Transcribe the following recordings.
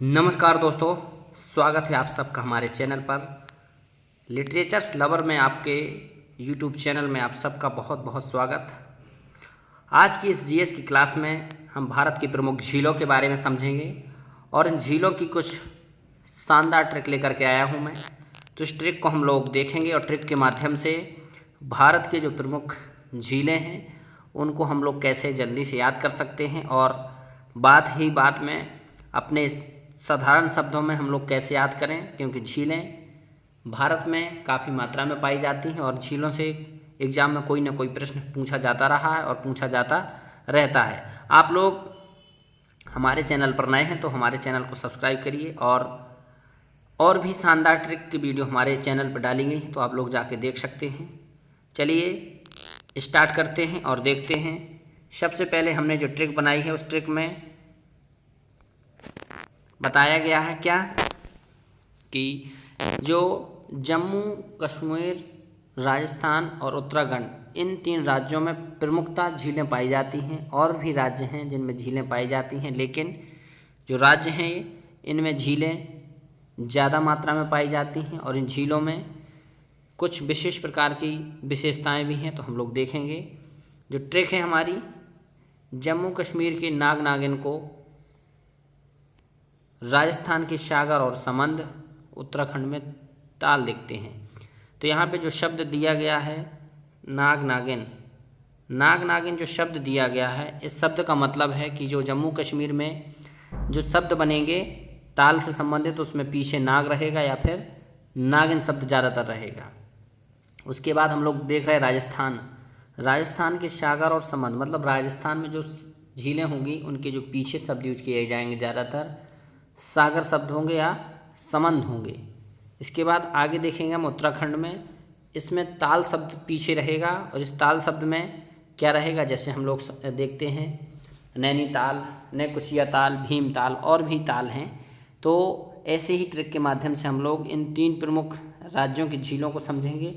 नमस्कार दोस्तों, स्वागत है आप सबका हमारे चैनल पर। लिटरेचर्स लवर में आपके यूट्यूब चैनल में आप सबका बहुत बहुत स्वागत। आज की इस जीएस की क्लास में हम भारत की प्रमुख झीलों के बारे में समझेंगे और इन झीलों की कुछ शानदार ट्रिक लेकर के आया हूँ मैं। तो इस ट्रिक को हम लोग देखेंगे और ट्रिक के माध्यम से भारत के जो प्रमुख झीलें हैं उनको हम लोग कैसे जल्दी से याद कर सकते हैं और बात ही बात में अपने साधारण शब्दों में हम लोग कैसे याद करें, क्योंकि झीलें भारत में काफ़ी मात्रा में पाई जाती हैं और झीलों से एग्ज़ाम में कोई ना कोई प्रश्न पूछा जाता रहा है और पूछा जाता रहता है। आप लोग हमारे चैनल पर नए हैं तो हमारे चैनल को सब्सक्राइब करिए और भी शानदार ट्रिक की वीडियो हमारे चैनल पर डाली गई हैं तो आप लोग जाके देख सकते हैं। चलिए स्टार्ट करते हैं और देखते हैं। सबसे पहले हमने जो ट्रिक बनाई है उस ट्रिक में बताया गया है क्या कि जो जम्मू कश्मीर, राजस्थान और उत्तराखंड इन 3 राज्यों में प्रमुखता झीलें पाई जाती हैं। और भी राज्य हैं जिनमें झीलें पाई जाती हैं, लेकिन जो राज्य हैं इनमें झीलें ज़्यादा मात्रा में पाई जाती हैं और इन झीलों में कुछ विशेष प्रकार की विशेषताएं भी हैं। तो हम लोग देखेंगे। जो ट्रिक है हमारी, जम्मू कश्मीर के नाग नागिन को राजस्थान के सागर और समंद, उत्तराखंड में ताल दिखते हैं। तो यहाँ पे जो शब्द दिया गया है नाग नागिन जो शब्द दिया गया है, इस शब्द का मतलब है कि जो जम्मू कश्मीर में जो शब्द बनेंगे ताल से संबंधित, उसमें पीछे नाग रहेगा या फिर नागिन शब्द ज़्यादातर रहेगा। उसके बाद हम लोग देख रहे हैं राजस्थान के सागर और समंद, मतलब राजस्थान में जो झीलें होंगी उनके जो पीछे शब्द यूज किए जाएंगे ज़्यादातर सागर शब्द होंगे या समंद होंगे। इसके बाद आगे देखेंगे हम उत्तराखंड में, इसमें ताल शब्द पीछे रहेगा और इस ताल शब्द में क्या रहेगा, जैसे हम लोग देखते हैं नैनीताल, नैकुचिया ताल, भीमताल और भी ताल हैं। तो ऐसे ही ट्रिक के माध्यम से हम लोग इन 3 प्रमुख राज्यों की झीलों को समझेंगे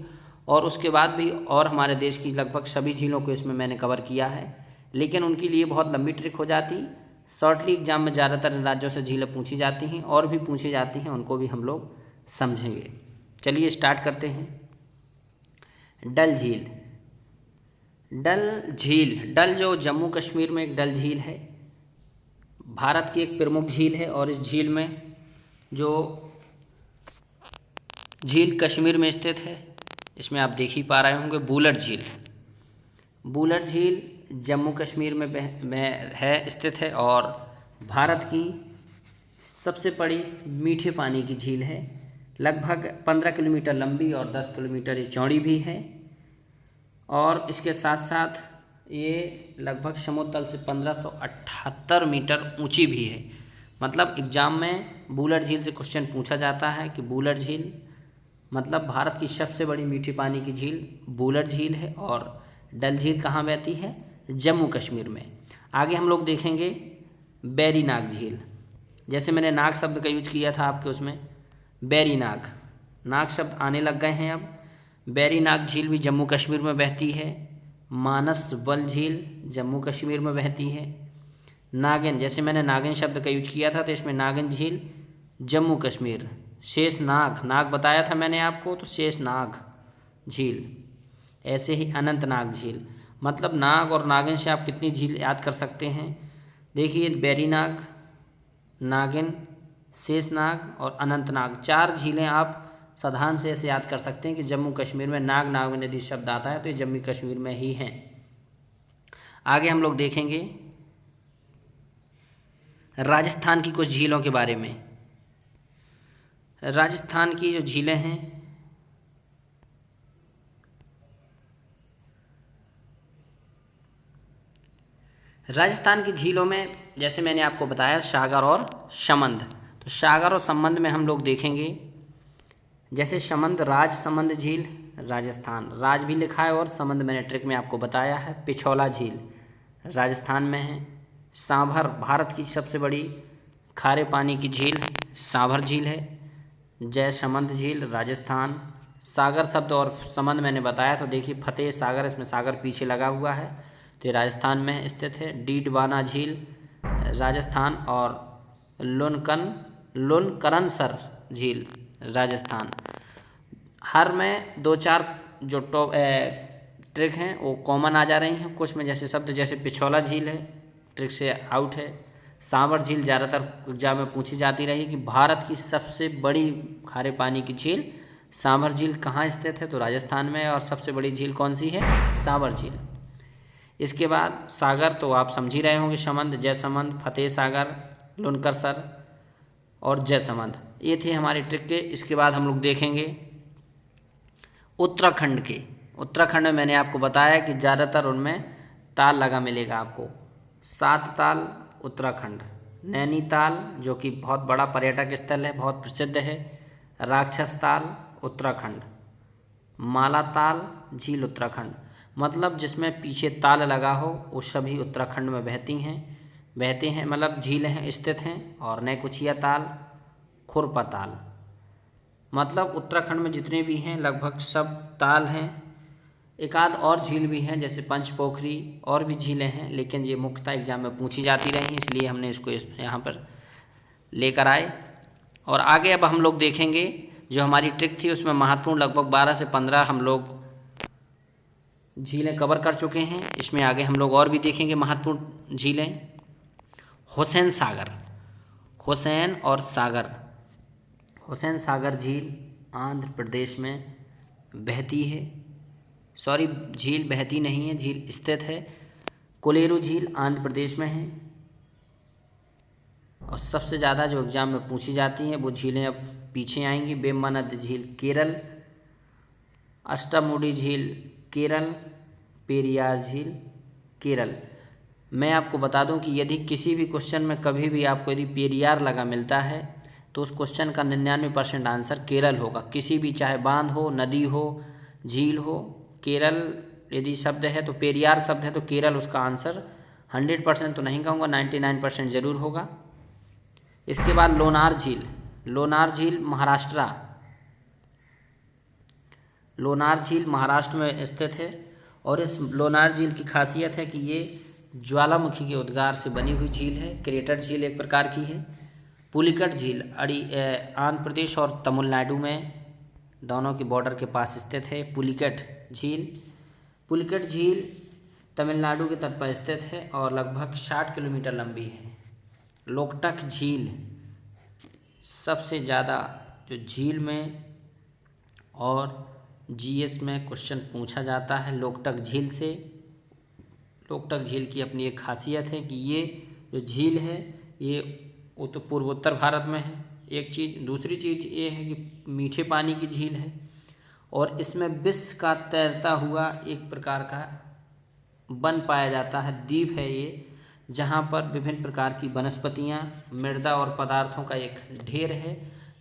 और उसके बाद भी और हमारे देश की लगभग सभी झीलों को इसमें मैंने कवर किया है, लेकिन उनके लिए बहुत लंबी ट्रिक हो जाती। शॉर्टली एग्जाम में ज़्यादातर राज्यों से झीलें पूछी जाती हैं और भी पूछी जाती हैं, उनको भी हम लोग समझेंगे। चलिए स्टार्ट करते हैं। डल जो जम्मू कश्मीर में एक डल झील है, भारत की एक प्रमुख झील है और इस झील में जो झील कश्मीर में स्थित है, इसमें आप देख ही पा रहे होंगे बूलर झील जम्मू कश्मीर में है स्थित है और भारत की सबसे बड़ी मीठे पानी की झील है। लगभग 15 किलोमीटर लंबी और 10 किलोमीटर ये चौड़ी भी है और इसके साथ साथ ये लगभग समुद्र तल से 1578 मीटर ऊंची भी है। मतलब एग्ज़ाम में बूलर झील से क्वेश्चन पूछा जाता है कि बूलर झील मतलब भारत की सबसे बड़ी मीठे पानी की झील बूलर झील है और डल झील कहाँ बहती है, जम्मू कश्मीर में। आगे हम लोग देखेंगे बैरी नाग झील। जैसे मैंने नाग शब्द का यूज किया था आपके उसमें, बैरी नाग शब्द आने लग गए हैं अब। बैरी नाग झील भी जम्मू कश्मीर में बहती है। मानस बल झील जम्मू कश्मीर में बहती है। नागिन, जैसे मैंने नागिन शब्द का यूज किया था तो इसमें नागिन झील जम्मू कश्मीर। शेष नाग बताया था मैंने आपको, तो शेष नाग झील। ऐसे ही अनंतनाग झील, मतलब नाग और नागिन से आप कितनी झील याद कर सकते हैं। देखिए बैरी नाग, नागिन, शेषनाग और अनंतनाग, 4 झीलें आप साधारण से ऐसे याद कर सकते हैं कि जम्मू कश्मीर में नाग में यदि शब्द आता है तो ये जम्मू कश्मीर में ही हैं। आगे हम लोग देखेंगे राजस्थान की कुछ झीलों के बारे में। राजस्थान की जो झीलें हैं, राजस्थान की झीलों में जैसे मैंने आपको बताया सागर और समंद, तो सागर और समंद में हम लोग देखेंगे। जैसे समंद, राजसमंद झील राजस्थान, राज भी लिखा है और समंद मैंने ट्रिक में आपको बताया है। पिछौला झील राजस्थान में है। सांभर, भारत की सबसे बड़ी खारे पानी की झील सांभर झील है। जयसमंद झील राजस्थान। सागर शब्द और समंद मैंने बताया, तो देखिए फतेह सागर, इसमें सागर पीछे लगा हुआ है तो ये राजस्थान में स्थित है। डीडवाना झील राजस्थान और लुनकरनसर झील राजस्थान। हर में दो चार जो टॉप ट्रिक हैं वो कॉमन आ जा रही हैं कुछ में, जैसे शब्द जैसे पिछौला झील है, ट्रिक से आउट है। सांभर झील ज़्यादातर एग्जाम में पूछी जाती रही कि भारत की सबसे बड़ी खारे पानी की झील सांभर झील कहाँ स्थित है, तो राजस्थान में। और सबसे बड़ी झील कौन सी है, सांभर झील। इसके बाद सागर तो आप समझ ही रहे होंगे, समंद, जयसमंद, फतेह सागर, लुनकरसर और जयसमंद, ये थे हमारे ट्रिक के। इसके बाद हम लोग देखेंगे उत्तराखंड के। उत्तराखंड में मैंने आपको बताया कि ज़्यादातर उनमें ताल लगा मिलेगा आपको। 7 ताल उत्तराखंड, नैनीताल जो कि बहुत बड़ा पर्यटक स्थल है, बहुत प्रसिद्ध है, राक्षस ताल उत्तराखंड, मालाताल झील उत्तराखंड, मतलब जिसमें पीछे ताल लगा हो वो सभी उत्तराखंड में बहते हैं मतलब झीलें स्थित हैं। और नैकुचिया ताल, खुरपा ताल, मतलब उत्तराखंड में जितने भी हैं लगभग सब ताल हैं। एक आध और झील भी हैं जैसे पंचपोखरी, और भी झीलें हैं, लेकिन ये मुख्यतः एग्जाम में पूछी जाती रही, इसलिए हमने इसको यहाँ पर लेकर आए। और आगे अब हम लोग देखेंगे जो हमारी ट्रिक थी उसमें महत्वपूर्ण लगभग 12 से 15 हम लोग झीलें कवर कर चुके हैं। इसमें आगे हम लोग और भी देखेंगे महत्वपूर्ण झीलें। हुसैन सागर, हुसैन और सागर, हुसैन सागर झील आंध्र प्रदेश में बहती है, सॉरी झील बहती नहीं है, झील स्थित है। कोलेरू झील आंध्र प्रदेश में है। और सबसे ज़्यादा जो एग्ज़ाम में पूछी जाती हैं वो झीलें अब पीछे आएंगी। वेम्बनाड झील केरल, अष्टामुडी झील केरल, पेरियार झील केरल। मैं आपको बता दूं कि यदि किसी भी क्वेश्चन में कभी भी आपको यदि पेरियार लगा मिलता है तो उस क्वेश्चन का 99% आंसर केरल होगा। किसी भी चाहे बांध हो, नदी हो, झील हो, केरल यदि शब्द है तो पेरियार शब्द है तो केरल उसका आंसर 100% तो नहीं कहूँगा, 99% ज़रूर होगा। इसके बाद लोनार झील, लोनार झील महाराष्ट्र, लोनार झील महाराष्ट्र में स्थित है। और इस लोनार झील की खासियत है कि ये ज्वालामुखी के उद्गार से बनी हुई झील है। क्रेटर झील एक प्रकार की है। पुलिकट झील आंध्र प्रदेश और तमिलनाडु में दोनों के बॉर्डर के पास स्थित है। पुलिकट झील, पुलिकट झील तमिलनाडु के तट पर स्थित है और लगभग 60 किलोमीटर लंबी है। लोकटक झील सबसे ज़्यादा जो झील में और जीएस में क्वेश्चन पूछा जाता है लोकटक झील से। लोकटक झील की अपनी एक खासियत है कि ये जो झील है ये तो पूर्वोत्तर भारत में है, एक चीज़। दूसरी चीज़ ये है कि मीठे पानी की झील है और इसमें विष का तैरता हुआ एक प्रकार का वन पाया जाता है, द्वीप है ये, जहाँ पर विभिन्न प्रकार की वनस्पतियाँ, मृदा और पदार्थों का एक ढेर है।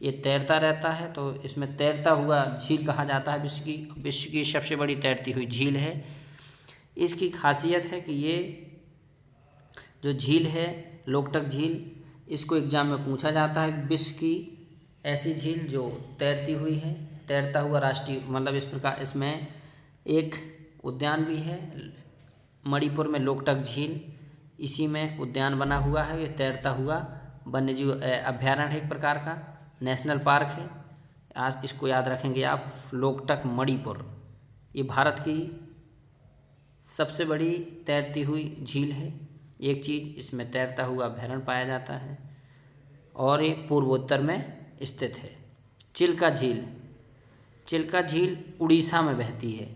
ये तैरता रहता है तो इसमें तैरता हुआ झील कहा जाता है। विश्व की सबसे बड़ी तैरती हुई झील है। इसकी खासियत है कि ये जो झील है लोकटक झील, इसको एग्जाम में पूछा जाता है। विश्व की ऐसी झील जो तैरती हुई है, तैरता हुआ राष्ट्रीय, मतलब इस प्रकार इसमें एक उद्यान भी है मणिपुर में, लोकटक झील, इसी में उद्यान बना हुआ है। ये तैरता हुआ वन्यजीव अभ्यारण्य है, एक प्रकार का नेशनल पार्क है। आज इसको याद रखेंगे आप, लोकटक मणिपुर। ये भारत की सबसे बड़ी तैरती हुई झील है। एक चीज़, इसमें तैरता हुआ अभ्यारण्य पाया जाता है और ये पूर्वोत्तर में स्थित है। चिल्का झील, चिल्का झील उड़ीसा में बहती है।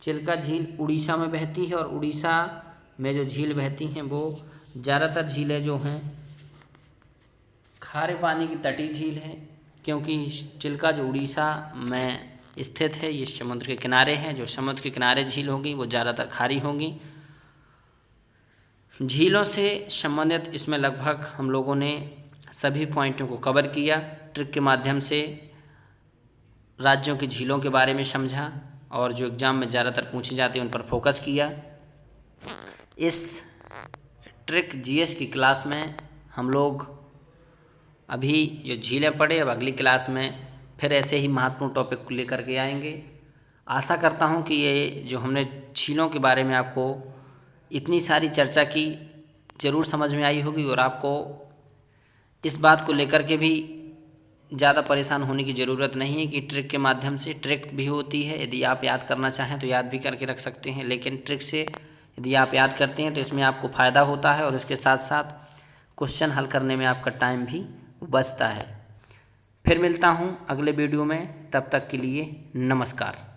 चिल्का झील उड़ीसा में बहती है और उड़ीसा में जो झील बहती हैं वो ज़्यादातर झीलें जो हैं खारे पानी की तटीय झील है, क्योंकि चिल्का जो उड़ीसा में स्थित है ये समुद्र के किनारे हैं। जो समुद्र के किनारे झील होंगी वो ज़्यादातर खारी होंगी। झीलों से संबंधित इसमें लगभग हम लोगों ने सभी पॉइंटों को कवर किया। ट्रिक के माध्यम से राज्यों की झीलों के बारे में समझा और जो एग्ज़ाम में ज़्यादातर पूछी जाती है उन पर फोकस किया। इस ट्रिक जीएस की क्लास में हम लोग अभी जो झीलें पढ़े, अब अगली क्लास में फिर ऐसे ही महत्वपूर्ण टॉपिक को लेकर के आएंगे। आशा करता हूं कि ये जो हमने झीलों के बारे में आपको इतनी सारी चर्चा की ज़रूर समझ में आई होगी और आपको इस बात को लेकर के भी ज़्यादा परेशान होने की ज़रूरत नहीं है कि ट्रिक के माध्यम से ट्रिक भी होती है, यदि आप याद करना चाहें तो याद भी करके रख सकते हैं, लेकिन ट्रिक से यदि आप याद करते हैं तो इसमें आपको फ़ायदा होता है और इसके साथ साथ क्वेश्चन हल करने में आपका टाइम भी बचता है। फिर मिलता हूँ अगले वीडियो में, तब तक के लिए नमस्कार।